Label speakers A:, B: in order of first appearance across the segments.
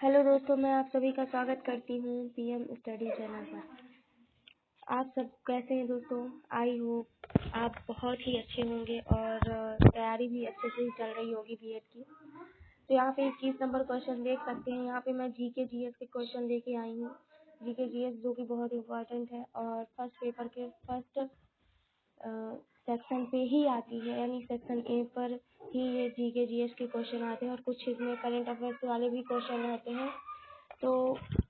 A: Hello दोस्तों, मैं आप सभी का स्वागत करती हूँ पीएम स्टडी चैनल पर। आप सब कैसे हैं दोस्तों? आई होप आप बहुत ही अच्छे होंगे और तैयारी भी अच्छे से चल रही होगी बीएड की। तो यहाँ पे 21 नंबर क्वेश्चन देख सकते हैं। यहाँ पे मैं जीके जीएस के क्वेश्चन लेके आई हूँ। जीके जीएस जो कि बहुत इम्पोर्टेंट है और फर्स्ट पेपर के फर्स्ट सेक्शन पे ही आती है, यानी सेक्शन ए पर ही ये जीके जीएस के क्वेश्चन आते हैं और कुछ इसमें करंट अफेयर्स वाले भी क्वेश्चन रहते हैं। तो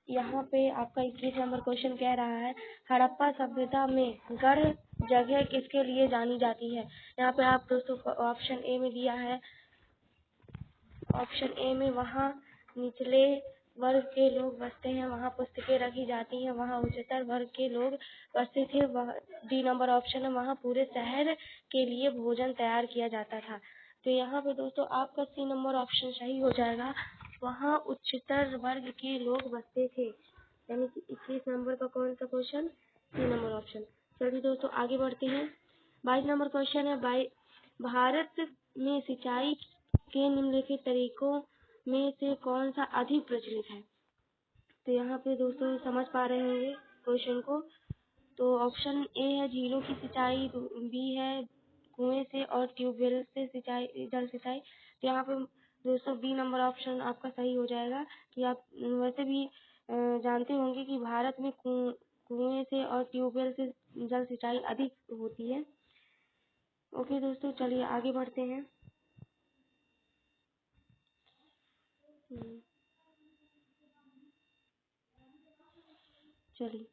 A: यहाँ पे आपका 21 नंबर क्वेश्चन कह रहा है, हड़प्पा सभ्यता में गढ़ जगह किसके लिए जानी जाती है। यहाँ पे आप दोस्तों को ऑप्शन ए में दिया है। ऑप्शन ए में वहाँ निचले वर्ग के लोग बसते हैं, वहाँ पुस्तकें रखी जाती हैं, वहाँ उच्चतर वर्ग के लोग बसते थे। वह डी नंबर ऑप्शन है, वहाँ पूरे शहर के लिए भोजन तैयार किया जाता था। तो यहाँ पे दोस्तों आपका सी नंबर ऑप्शन सही हो जाएगा, वहाँ उच्चतर वर्ग के लोग बसते थे। यानी कि 21 नंबर का कौन सा क्वेश्चन? सी नंबर ऑप्शन। चलिए दोस्तों आगे बढ़ते हैं। 22 नंबर क्वेश्चन है, भारत में सिंचाई के निम्नलिखित तरीकों में से कौन सा अधिक प्रचलित है। तो यहाँ पे दोस्तों समझ पा रहे होंगे क्वेश्चन को। तो ऑप्शन ए है झीलों की सिंचाई, बी है कुएं से और ट्यूबवेल से सिंचाई, जल सिंचाई। तो यहाँ पे दोस्तों बी नंबर ऑप्शन आपका सही हो जाएगा कि आप वैसे भी जानते होंगे कि भारत में कुएं से और ट्यूबवेल से जल सिंचाई अधिक होती है। ओके दोस्तों, चलिए आगे बढ़ते हैं। चलिए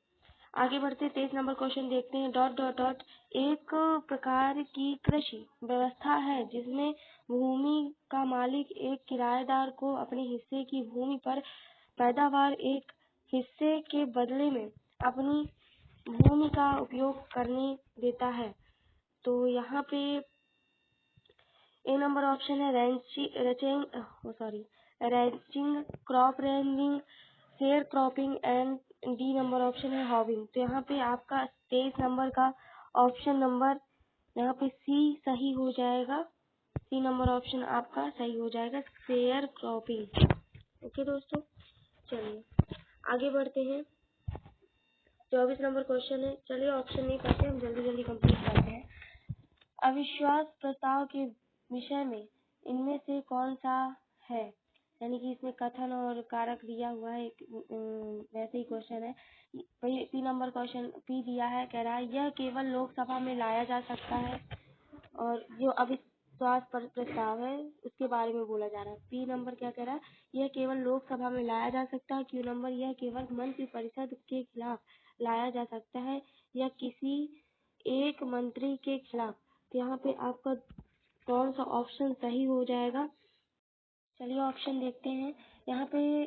A: आगे बढ़ते 23 नंबर क्वेश्चन देखते हैं। डॉट डॉट डॉट एक प्रकार की कृषि व्यवस्था है जिसमें भूमि का मालिक एक किराएदार को अपने हिस्से की भूमि पर पैदावार एक हिस्से के बदले में अपनी भूमि का उपयोग करने देता है। तो यहाँ पे ए नंबर ऑप्शन है ranching, crop ranging, share cropping and D number option है हॉबिंग। तो यहाँ पे आपका 23 नंबर का ऑप्शन नंबर यहाँ पे सी सही हो जाएगा। सी नंबर ऑप्शन आपका सही हो जाएगा, शेयर क्रॉपिंग। ओके दोस्तों, चलिए आगे बढ़ते हैं। 24 नंबर क्वेश्चन है। चलिए ऑप्शन नहीं करते, हम जल्दी जल्दी कंप्लीट करते हैं। अविश्वास प्रस्ताव के विषय में इनमें से कौन सा है। यानी कि इसमें कथन और कारक दिया हुआ है, वैसे ही क्वेश्चन है। पी नंबर क्वेश्चन पी दिया है, कह रहा है यह केवल लोकसभा में लाया जा सकता है। और जो अविश्वास प्रस्ताव है उसके बारे में बोला जा रहा है। पी नंबर क्या कह रहा है, यह केवल लोकसभा में लाया जा सकता है। क्यू नंबर, यह केवल मंत्रिपरिषद के खिलाफ लाया जा सकता है या किसी एक मंत्री के खिलाफ। तो यहाँ पे आपका कौन सा ऑप्शन सही हो जाएगा। चलिए ऑप्शन देखते हैं। यहाँ पे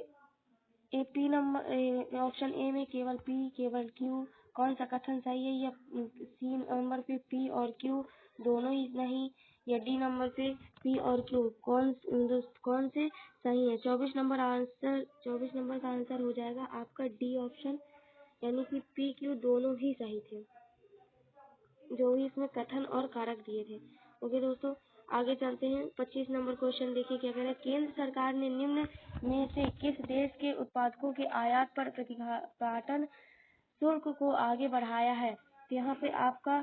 A: पी नंबर ऑप्शन ए में केवल पी केवल क्यू, कौन सा कथन सही है। या सी नंबर पे पी और क्यू दोनों ही नहीं, या डी नंबर पे पी और क्यू कौन से सही है। 24 नंबर का आंसर हो जाएगा आपका डी ऑप्शन, यानी कि पी क्यू दोनों ही सही थे, जो भी इसमें कथन और कारक दिए थे। ओके दोस्तों, आगे चलते हैं। 25 नंबर क्वेश्चन देखिए क्या कह रहा है। केंद्र सरकार ने निम्न में से किस देश के उत्पादकों के आयात पर प्रतिघातन शुल्क को आगे बढ़ाया है। तो यहाँ पे आपका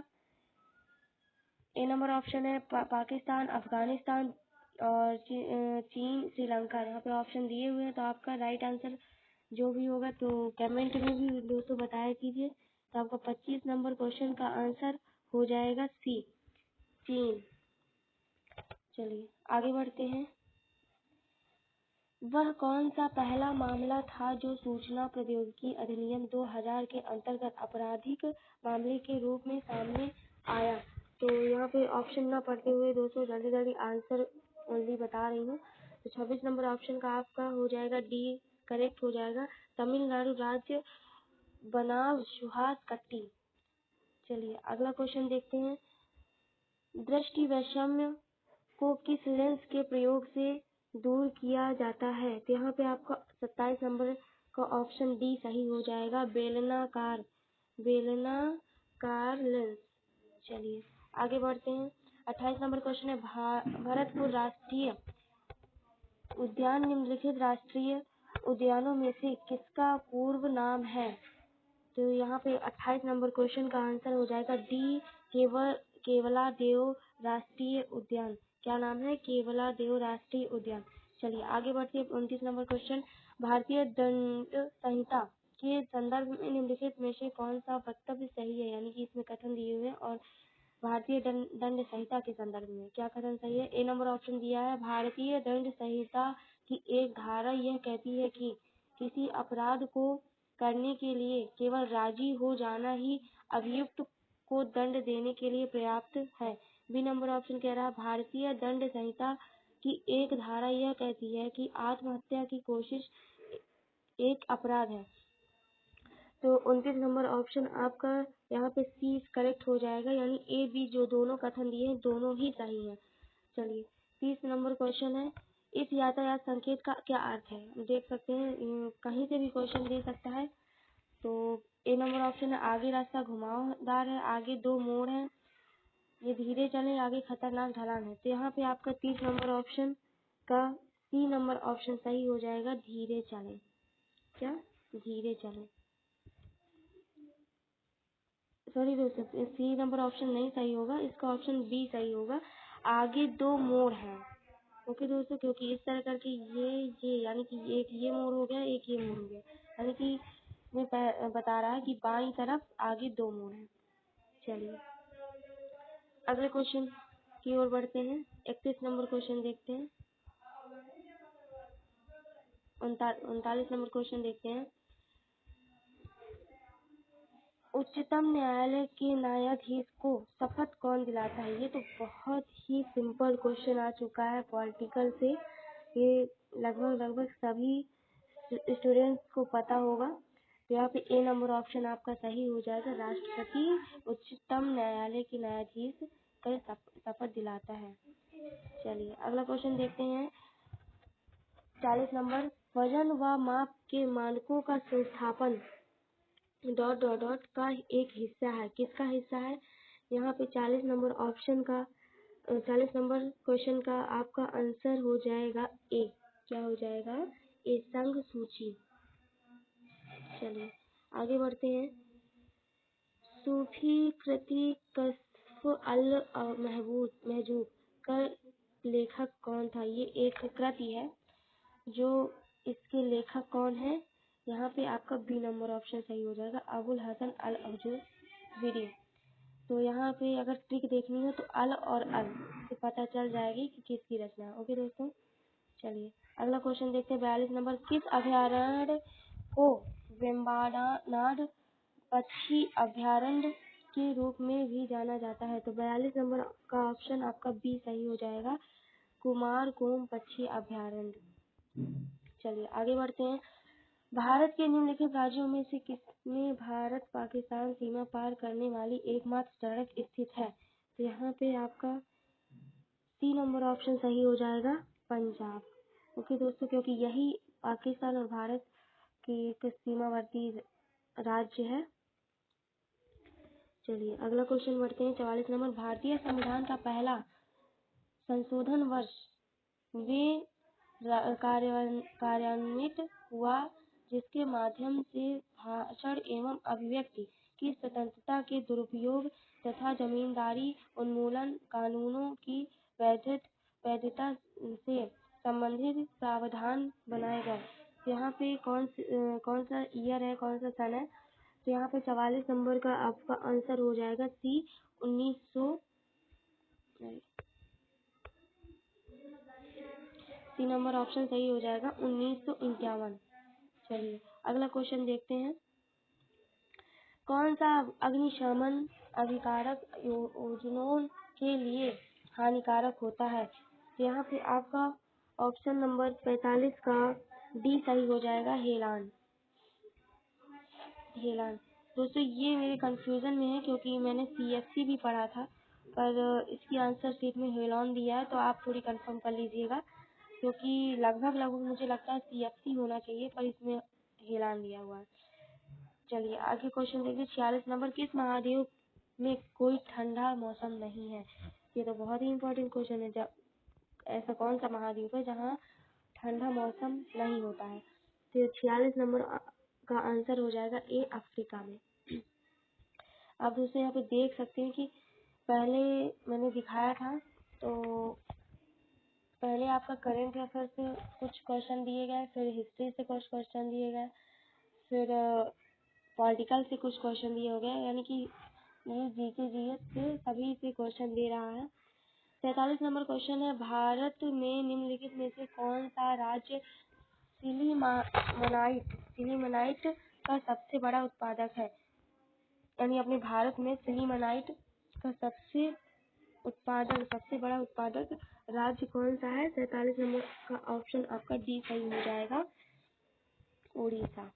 A: ए नंबर ऑप्शन है पाकिस्तान, अफगानिस्तान और चीन, श्रीलंका। यहाँ पे ऑप्शन दिए हुए हैं, तो आपका राइट आंसर जो भी होगा तो कमेंट में भी दोस्तों बताया कीजिए। तो आपका 25 नंबर क्वेश्चन का आंसर हो जाएगा सी, चीन। चलिए आगे बढ़ते हैं। वह कौन सा पहला मामला था जो सूचना प्रौद्योगिकी अधिनियम 2000 के अंतर्गत आपराधिक मामले के रूप में सामने आया। तो यहाँ पे ऑप्शन ना पढ़ते हुए दोस्तों जल्दी जल्दी आंसर ओनली बता रही हूँ। तो 26 नंबर ऑप्शन का आपका हो जाएगा डी करेक्ट हो जाएगा, तमिलनाडु राज्य बनाम सुहास कट्टी। चलिए अगला क्वेश्चन देखते हैं। दृष्टि वैषम्य को किस लेंस के प्रयोग से दूर किया जाता है। तो यहाँ पे आपका 27 नंबर का ऑप्शन डी सही हो जाएगा, बेलनाकार लेंस। चलिए आगे बढ़ते हैं। 28 नंबर क्वेश्चन है। भरतपुर राष्ट्रीय उद्यान निम्नलिखित राष्ट्रीय उद्यानों में से किसका पूर्व नाम है? तो यहाँ पे 28 नंबर क्वेश्चन का आंसर हो जाएगा डी, केवलादेव राष्ट्रीय उद्यान। क्या नाम है? केवलादेव राष्ट्रीय उद्यान। चलिए आगे बढ़ते हैं। 29 नंबर क्वेश्चन, भारतीय दंड संहिता के संदर्भ में निम्नलिखित में से कौन सा वक्तव्य सही है? यानी कि इसमें कथन दिए हुए हैं और भारतीय दंड संहिता के संदर्भ में क्या कथन सही है? ए नंबर ऑप्शन दिया है, भारतीय दंड संहिता की एक धारा यह कहती है कि किसी अपराध को करने के लिए केवल राजी हो जाना ही अभियुक्त को दंड देने के लिए पर्याप्त है। बी नंबर ऑप्शन कह रहा है, भारतीय दंड संहिता की एक धारा यह कहती है कि आत्महत्या की कोशिश एक अपराध है। तो 29 नंबर ऑप्शन आपका यहाँ पे सी करेक्ट हो जाएगा, यानी ए बी जो दोनों कथन दिए हैं दोनों ही सही हैं। चलिए 30 नंबर क्वेश्चन है, इस यातायात संकेत का क्या अर्थ है? देख सकते हैं कहीं से भी क्वेश्चन दे सकता है। तो ए नंबर ऑप्शन है, आगे रास्ता घुमावदार है, आगे दो मोड़ है, ये धीरे चले, आगे खतरनाक ढलान है। तो यहाँ पे आपका 30 नंबर ऑप्शन का सी नंबर ऑप्शन सही हो जाएगा, धीरे चले। क्या? धीरे चले। सॉरी दोस्तों, सी नंबर ऑप्शन नहीं सही होगा, इसका ऑप्शन बी सही होगा, आगे दो मोड़ हैं। ओके दोस्तों, क्योंकि इस तरह करके ये यानी कि एक ये मोड़ हो गया, एक ये मोड़ हो गया, यानी कि मैं बता रहा है कि बाईं तरफ आगे दो मोड़ हैं। चलिए अगले क्वेश्चन की ओर बढ़ते हैं। 31 नंबर क्वेश्चन देखते हैं। 39 नंबर क्वेश्चन देखते हैं। उच्चतम न्यायालय के न्यायाधीश को शपथ कौन दिलाता है? ये तो बहुत ही सिंपल क्वेश्चन आ चुका है पॉलिटिकल से, ये लगभग सभी स्टूडेंट्स को पता होगा। तो यहाँ पे ए नंबर ऑप्शन आपका सही हो जाएगा, राष्ट्रपति उच्चतम न्यायालय के न्यायाधीश का शपथ दिलाता है। चलिए अगला क्वेश्चन देखते हैं। 40 नंबर, वजन व माप के मानकों का संस्थापन ... का एक हिस्सा है, किसका हिस्सा है? यहाँ पे 40 नंबर ऑप्शन का 40 नंबर क्वेश्चन का आपका आंसर हो जाएगा ए। क्या हो जाएगा? ए, संघ सूची। चलिए आगे बढ़ते हैं। सूफी कृति कश्फ अल महजूब का लेखक कौन था? ये एक कृति है, जो इसके लेखक कौन है? यहाँ पे आपका बी नंबर ऑप्शन सही हो जाएगा, अबुल हसन अल अजूबरी। तो यहाँ पे अगर ट्रिक देखनी हो तो अल और अल से पता चल जाएगी कि किसकी रचना है। ओके दोस्तों, चलिए अगला क्वेश्चन देखते हैं। 42 नंबर, किस अभयारण्य को वेम्बनाड पक्षी अभयारण्य के रूप में भी जाना जाता है? तो 42 नंबर का ऑप्शन आपका बी सही हो जाएगा, कुमारकोम पक्षी अभयारण्य। चलिए आगे बढ़ते हैं। भारत के निम्नलिखित राज्यों में से किसमें भारत पाकिस्तान सीमा पार करने वाली एकमात्र सड़क स्थित है? तो यहाँ पे आपका सी नंबर ऑप्शन सही हो जाएगा, पंजाब। ओके दोस्तों, क्योंकि यही पाकिस्तान और भारत की एक सीमावर्ती राज्य है। चलिए अगला क्वेश्चन बढ़ते हैं। 44 नंबर, भारतीय संविधान का पहला संशोधन वर्ष वे कार्यान्वित हुआ जिसके माध्यम से भाषण एवं अभिव्यक्ति की स्वतंत्रता के दुरुपयोग तथा जमींदारी उन्मूलन कानूनों की वैधता से संबंधित प्रावधान बनाए गए। तो यहाँ पे कौन सा ईयर है, कौन सा सन है? तो यहाँ पे 44 नंबर का आपका आंसर हो जाएगा सी, 1900 सी नंबर ऑप्शन सही हो जाएगा, 1951। चलिए अगला क्वेश्चन देखते हैं। कौन सा अग्निशमन अभिकारक योजनाओं के लिए हानिकारक होता है? तो यहाँ पे आपका ऑप्शन नंबर 45 का डी सही हो जाएगा, हेलान। दोस्तों ये मेरे कंफ्यूजन में है क्योंकि मैंने CFC भी पढ़ा था, पर इसकी आंसर शीट में हेलान दिया है, तो आप थोड़ी कंफर्म कर लीजिएगा, क्योंकि लगभग मुझे लगता है CFC होना चाहिए, पर इसमें हेलान दिया हुआ है। चलिए आगे क्वेश्चन देखिए। 46 नंबर, किस महाद्वीप में कोई ठंडा मौसम नहीं है? ये तो बहुत ही इम्पोर्टेंट क्वेश्चन है। जब ऐसा कौन सा महाद्वीप है जहाँ ठंडा मौसम नहीं होता है? तो 46 नंबर का आंसर हो जाएगा ए, अफ्रीका में। आप दोस्तों यहाँ पे देख सकते हैं कि पहले मैंने दिखाया था, तो पहले आपका करंट अफेयर से कुछ क्वेश्चन दिए गए, फिर हिस्ट्री से कुछ क्वेश्चन दिए गए, फिर पॉलिटिकल से कुछ क्वेश्चन दिए हो गए, यानी कि ये जीके जीएस से सभी से क्वेश्चन दे रहा है। 43 नंबर क्वेश्चन है, भारत में निम्नलिखित में से कौन सा राज्य सिलीमनाइट का सबसे बड़ा उत्पादक है? यानी अपने भारत में सिलीमनाइट का सबसे बड़ा उत्पादक राज्य कौन सा है? 43 नंबर का ऑप्शन आपका डी सही हो जाएगा, उड़ीसा।